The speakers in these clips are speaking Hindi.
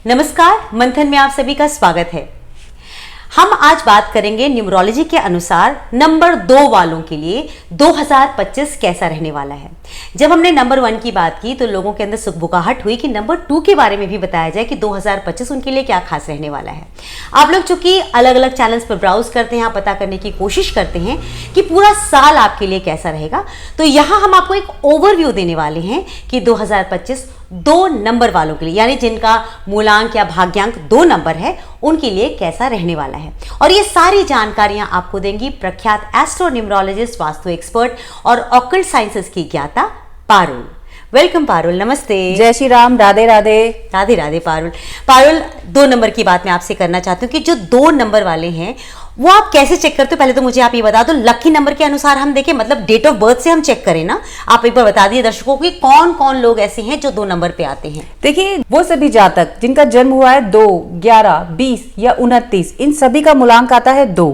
नमस्कार, मंथन में आप सभी का स्वागत है। हम आज बात करेंगे न्यूमरोलॉजी के अनुसार नंबर 2 वालों के लिए 2025 कैसा रहने वाला है। जब हमने नंबर 1 की बात की तो लोगों के अंदर सुखबुगाहट हुई कि नंबर 2 के बारे में भी बताया जाए कि 2025 उनके लिए क्या खास रहने वाला है। आप लोग चूंकि अलग अलग चैनल्स पर ब्राउज करते हैं, आप पता करने की कोशिश करते हैं कि पूरा साल आपके लिए कैसा रहेगा, तो यहाँ हम आपको एक ओवरव्यू देने वाले हैं कि 2025 2 नंबर वालों के लिए, यानी जिनका मूलांक या भाग्यांक 2 नंबर है, उनके लिए कैसा रहने वाला है। और ये सारी जानकारियां आपको देंगी प्रख्यात एस्ट्रो न्यूमरोलॉजिस्ट, वास्तु एक्सपर्ट और ऑकल्ट साइंसेस की ज्ञाता पारुल। वेलकम पारुल, नमस्ते। जय श्री राम, राधे राधे। राधे राधे पारुल। पारुल, 2 नंबर की बात मैं आपसे करना चाहती हूँ कि जो 2 नंबर वाले हैं वो आप कैसे चेक करते हो। पहले तो मुझे आप ये बता दो, लकी नंबर के अनुसार हम देखें, मतलब डेट ऑफ बर्थ से हम चेक करें ना। आप एक बार बता दिए दर्शकों को कौन कौन लोग ऐसे हैं जो 2 नंबर पे आते हैं। देखिए, वो सभी जातक जिनका जन्म हुआ है 2, 11, 20 या 29, इन सभी का मूलांक आता है 2।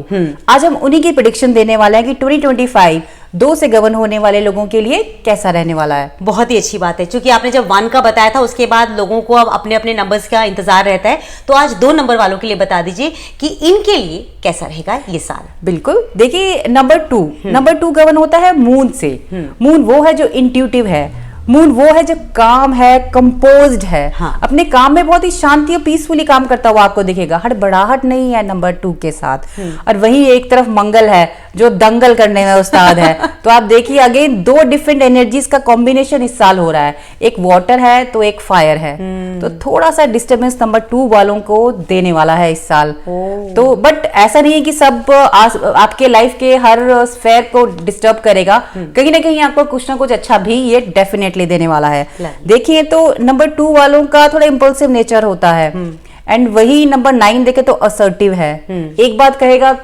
आज हम उन्हीं की प्रेडिक्शन देने वाले हैं कि 2025 2 से गवर्न होने वाले लोगों के लिए कैसा रहने वाला है। बहुत ही अच्छी बात है, क्योंकि आपने जब 1 का बताया था उसके बाद लोगों को अब अपने अपने नंबर्स का इंतजार रहता है, तो आज 2 नंबर वालों के लिए बता दीजिए कि इनके लिए कैसा रहेगा ये साल। बिल्कुल, देखिए नंबर 2 गवर्न होता है मून से। मून वो है जो इंट्यूटिव है, मून वो है जो काम है, कंपोज्ड है। हाँ। अपने काम में बहुत ही शांति और पीसफुली काम करता हुआ आपको दिखेगा, हड़बड़ाहट नहीं है नंबर 2 के साथ। और वही एक तरफ मंगल है जो दंगल करने में उस्ताद है। तो आप देखिए अगेन 2 डिफरेंट एनर्जीज का कॉम्बिनेशन इस साल हो रहा है, एक वाटर है तो एक फायर है। तो थोड़ा सा डिस्टर्बेंस नंबर 2 वालों को देने वाला है इस साल। तो बट ऐसा नहीं है कि सब आपके लाइफ के हर स्फेयर को डिस्टर्ब करेगा, कहीं ना कहीं आपको कुछ ना कुछ अच्छा भी ये डेफिनेटली देने वाला है। देखिए तो नंबर 2 वालों का थोड़ा इंपल्सिव नेचर होता है, एंड वही नंबर 9 देखे तो असर्टिव है। एक बात कहेगा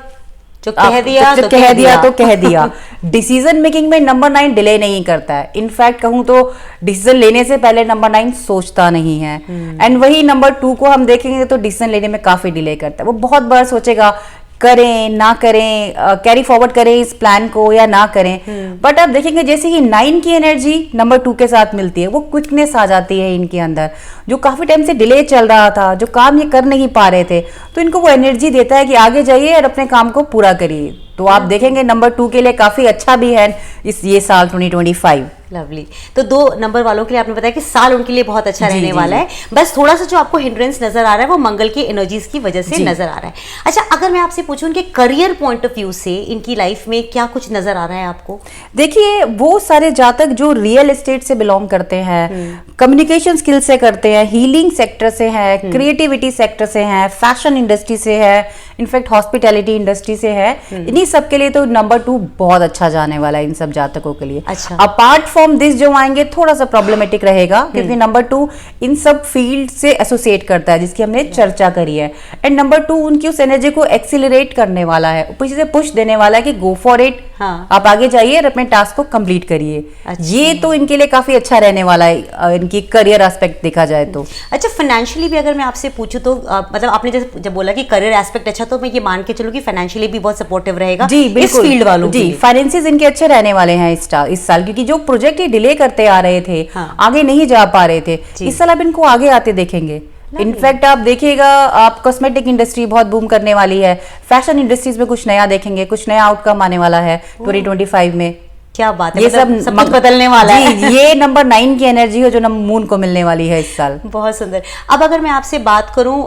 जो कह दिया तो कह दिया। डिसीजन मेकिंग में नंबर 9 डिले नहीं करता है, इनफैक्ट कहूं तो डिसीजन लेने से पहले नंबर 9 सोचता नहीं है। एंड वही नंबर 2 को हम देखेंगे तो डिसीजन लेने में काफी डिले करता है। वो बहुत बार सोचेगा करें ना करें, कैरी फॉरवर्ड करें इस प्लान को या ना करें। बट आप देखेंगे जैसे ही 9 की एनर्जी नंबर 2 के साथ मिलती है, वो क्विकनेस आ जाती है इनके अंदर। जो काफी टाइम से डिले चल रहा था, जो काम ये कर नहीं पा रहे थे, तो इनको वो एनर्जी देता है कि आगे जाइए और अपने काम को पूरा करिए। तो आप देखेंगे नंबर 2 के लिए काफी अच्छा भी है ये साल 2025। लवली। तो 2 नंबर वालों के लिए आपने बताया कि साल उनके लिए बहुत अच्छा रहने वाला है। बस थोड़ा सा जो आपको हिंड्रेंस नजर आ रहा है वो मंगल की एनर्जीज की वजह से नजर आ रहा है। अच्छा, अगर मैं आपसे पूछूं उनके करियर पॉइंट ऑफ व्यू से इनकी लाइफ में क्या कुछ नजर आ रहा है आपको? देखिए, वो सारे जातक जो रियल एस्टेट से बिलोंग करते हैं, कम्युनिकेशन स्किल से करते हैं, हीलिंग सेक्टर से है, क्रिएटिविटी सेक्टर से है, फैशन इंडस्ट्री से है, इनफैक्ट हॉस्पिटैलिटी इंडस्ट्री से है, इन्हीं सब के लिए तो नंबर 2 बहुत अच्छा जाने वाला है इन सब जातकों के लिए। अच्छा। अपार्ट फ्रॉम दिस जो आएंगे थोड़ा सा प्रॉब्लमेटिक रहेगा, क्योंकि नंबर 2 इन सब फील्ड से एसोसिएट करता है, जिसकी हमने चर्चा करी है। एंड नंबर 2 उनकी उस एनर्जी को एक्सिलरेट करने वाला है, ऊपर से पुश देने वाला है कि गो फॉर इट। हाँ। आप आगे जाइए और अपने टास्क को कंप्लीट करिए। अच्छा। ये तो इनके लिए काफी अच्छा रहने वाला है, इनकी करियर एस्पेक्ट देखा जाए तो। अच्छा, फाइनेंशियली भी अगर मैं आपसे पूछूं तो मतलब आपने जब बोला कि करियर एस्पेक्ट अच्छा, तो मैं ये मान के चलूं कि फाइनेंशियली भी बहुत सपोर्टिव रहेगा जी, इस फील्ड वालों जी। फाइनेंसेस इनके अच्छे रहने वाले हैं इस साल, क्योंकि जो प्रोजेक्ट ये डिले करते आ रहे थे, आगे नहीं जा पा रहे थे, इस साल आप इनको आगे आते देखेंगे। इनफैक्ट आप देखिएगा, आप कॉस्मेटिक इंडस्ट्री बहुत बूम करने वाली है, फैशन इंडस्ट्रीज में कुछ नया देखेंगे, कुछ नया आउटकम आने वाला है 2025 में। क्या बात है, ये मतलब सब कुछ बदलने वाला है। ये नंबर 9 की एनर्जी है जो मून को मिलने वाली है इस साल। बहुत सुंदर। अब अगर मैं आपसे बात करूं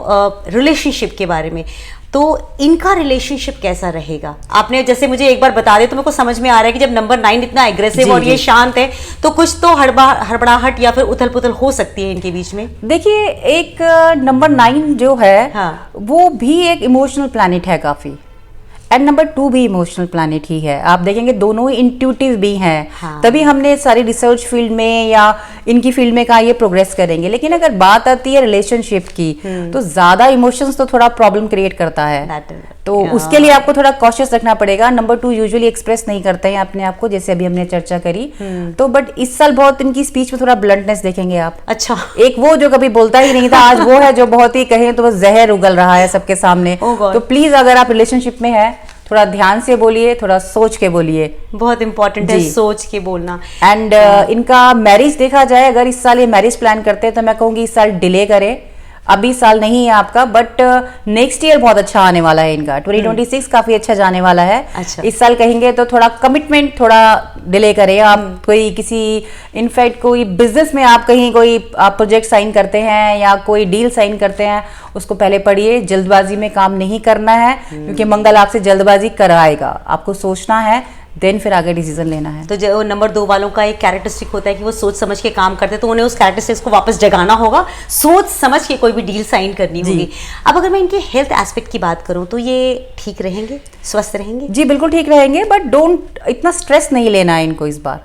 रिलेशनशिप के बारे में, तो इनका रिलेशनशिप कैसा रहेगा? आपने जैसे मुझे एक बार बता दे तो मेरे को समझ में आ रहा है कि जब नंबर 9 इतना एग्रेसिव और ये शांत है, तो कुछ तो हड़बड़ाहट या फिर उथल पुथल हो सकती है इनके बीच में। देखिए, एक नंबर 9 जो है, हाँ। वो भी एक इमोशनल प्लैनेट है काफी, एंड नंबर 2 भी इमोशनल प्लैनेट ही है। आप देखेंगे दोनों ही इंट्यूटिव भी हैं। हाँ। तभी हमने सारी रिसर्च फील्ड में या इनकी फील्ड में कहा ये प्रोग्रेस करेंगे। लेकिन अगर बात आती है रिलेशनशिप की, तो ज्यादा इमोशंस तो थोड़ा प्रॉब्लम क्रिएट करता है, तो उसके लिए आपको थोड़ा कॉशियस रखना पड़ेगा। नंबर 2 यूजुअली एक्सप्रेस नहीं करते हैं अपने आप को, जैसे अभी हमने चर्चा करी। तो बट इस साल बहुत इनकी स्पीच में थोड़ा ब्लंटनेस देखेंगे आप। अच्छा। एक वो जो कभी बोलता ही नहीं था, आज वो है जो बहुत ही कहें तो बस जहर उगल रहा है सबके सामने। तो प्लीज अगर आप रिलेशनशिप में है, थोड़ा ध्यान से बोलिए, थोड़ा सोच के बोलिए। बहुत इंपॉर्टेंट है सोच के बोलना। एंड इनका मैरिज देखा जाए, अगर इस साल ये मैरिज प्लान करते हैं तो मैं कहूंगी इस साल डिले करें। अभी साल नहीं है आपका, बट नेक्स्ट ईयर बहुत अच्छा आने वाला है इनका। 2026 काफी अच्छा जाने वाला है। अच्छा। इस साल कहेंगे तो थोड़ा कमिटमेंट थोड़ा डिले करें आप। कोई किसी इनफैक्ट कोई बिजनेस में आप कहीं कोई आप प्रोजेक्ट साइन करते हैं या कोई डील साइन करते हैं, उसको पहले पढ़िए। जल्दबाजी में काम नहीं करना है, क्योंकि मंगल आपसे जल्दबाजी कराएगा। आपको सोचना है, देन फिर आगे डिसीजन लेना है। तो जो नंबर 2 वालों का एक कैरेक्टरिस्टिक होता है कि वो सोच समझ के काम करते हैं, तो उन्हें उस कैरेक्टरिस्टिक्स को वापस जगाना होगा, सोच समझ के कोई भी डील साइन करनी होगी। अब अगर मैं इनके हेल्थ एस्पेक्ट की बात करूं तो ये ठीक रहेंगे, स्वस्थ रहेंगे? जी बिल्कुल ठीक रहेंगे, बट डोंट इतना स्ट्रेस नहीं लेना है इनको इस बार।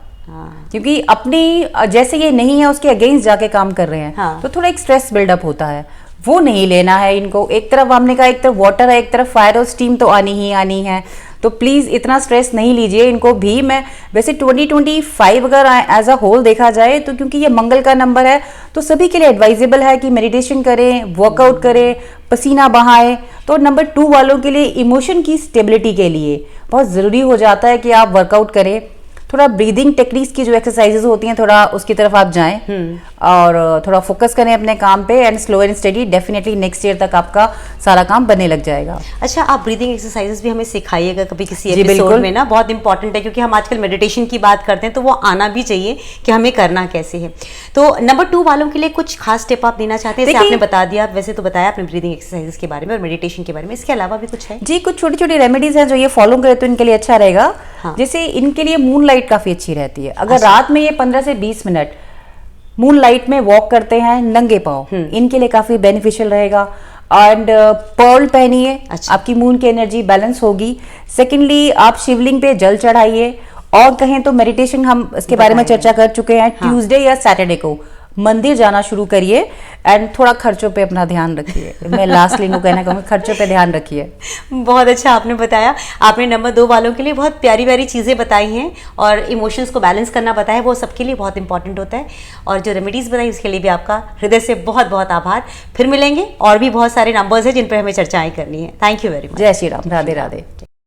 क्योंकि अपनी जैसे ये नहीं है उसके अगेंस्ट जाके काम कर रहे हैं, तो थोड़ा एक स्ट्रेस बिल्डअप होता है, वो नहीं लेना है इनको। एक तरफ हमने कहा एक तरफ वाटर है, एक तरफ फायर और स्टीम तो आनी ही आनी है, तो प्लीज इतना स्ट्रेस नहीं लीजिए इनको भी। मैं वैसे 2025 अगर एज अ होल देखा जाए तो, क्योंकि ये मंगल का नंबर है, तो सभी के लिए एडवाइजेबल है कि मेडिटेशन करें, वर्कआउट करें, पसीना बहाएं। तो नंबर 2 वालों के लिए इमोशन की स्टेबिलिटी के लिए बहुत जरूरी हो जाता है कि आप वर्कआउट करें। थोड़ा ब्रीदिंग टेक्निक्स की जो एक्सरसाइजेस होती हैं, थोड़ा उसकी तरफ आप जाएं और थोड़ा फोकस करें अपने काम पे, and slow and steady. Definitely next year तक आपका सारा काम बनने लग जाएगा। अच्छा, आप ब्रीदिंग एक्सरसाइजेस भी हमें सिखाइएगा कभी किसी एपिसोड में ना, बहुत इंपॉर्टेंट है, क्योंकि हम आजकल मेडिटेशन की बात करते हैं तो वो आना भी चाहिए कि हमें करना कैसे है। तो नंबर 2 वालों के लिए कुछ खास टिप आप देना चाहते हैं? जैसे आपने बता दिया, वैसे तो बताया आपने ब्रीदिंग एक्सरसाइजेस के बारे में और मेडिटेशन के बारे में, इसके अलावा भी कुछ है? जी, कुछ छोटी छोटी रेमेडीज हैं जो ये फॉलो करें तो इनके लिए अच्छा रहेगा। जैसे इनके लिए मून लाइट काफी अच्छी रहती है। अगर रात में ये 15 से 20 मिनट मून लाइट में वॉक करते हैं नंगे पांव, इनके लिए काफी बेनिफिशियल रहेगा। एंड पर्ल पहनिए, आपकी मून की एनर्जी बैलेंस होगी। सेकेंडली, आप शिवलिंग पे जल चढ़ाइए, और कहें तो मेडिटेशन हम इसके बारे में चर्चा कर चुके हैं। ट्यूसडे या सैटरडे को मंदिर जाना शुरू करिए, एंड थोड़ा खर्चों पे अपना ध्यान रखिए। मैं लास्टली को कहना कहूँगी, खर्चों पे ध्यान रखिए। बहुत अच्छा आपने बताया। आपने नंबर 2 वालों के लिए बहुत प्यारी प्यारी चीज़ें बताई हैं, और इमोशंस को बैलेंस करना बताया, वो सबके लिए बहुत इंपॉर्टेंट होता है। और जो रेमेडीज़ बताई उसके लिए भी आपका हृदय से बहुत बहुत आभार। फिर मिलेंगे, और भी बहुत सारे नंबर्स हैं जिन पर हमें चर्चाएं करनी है। Thank you very much. जय श्री राम, राधे राधे।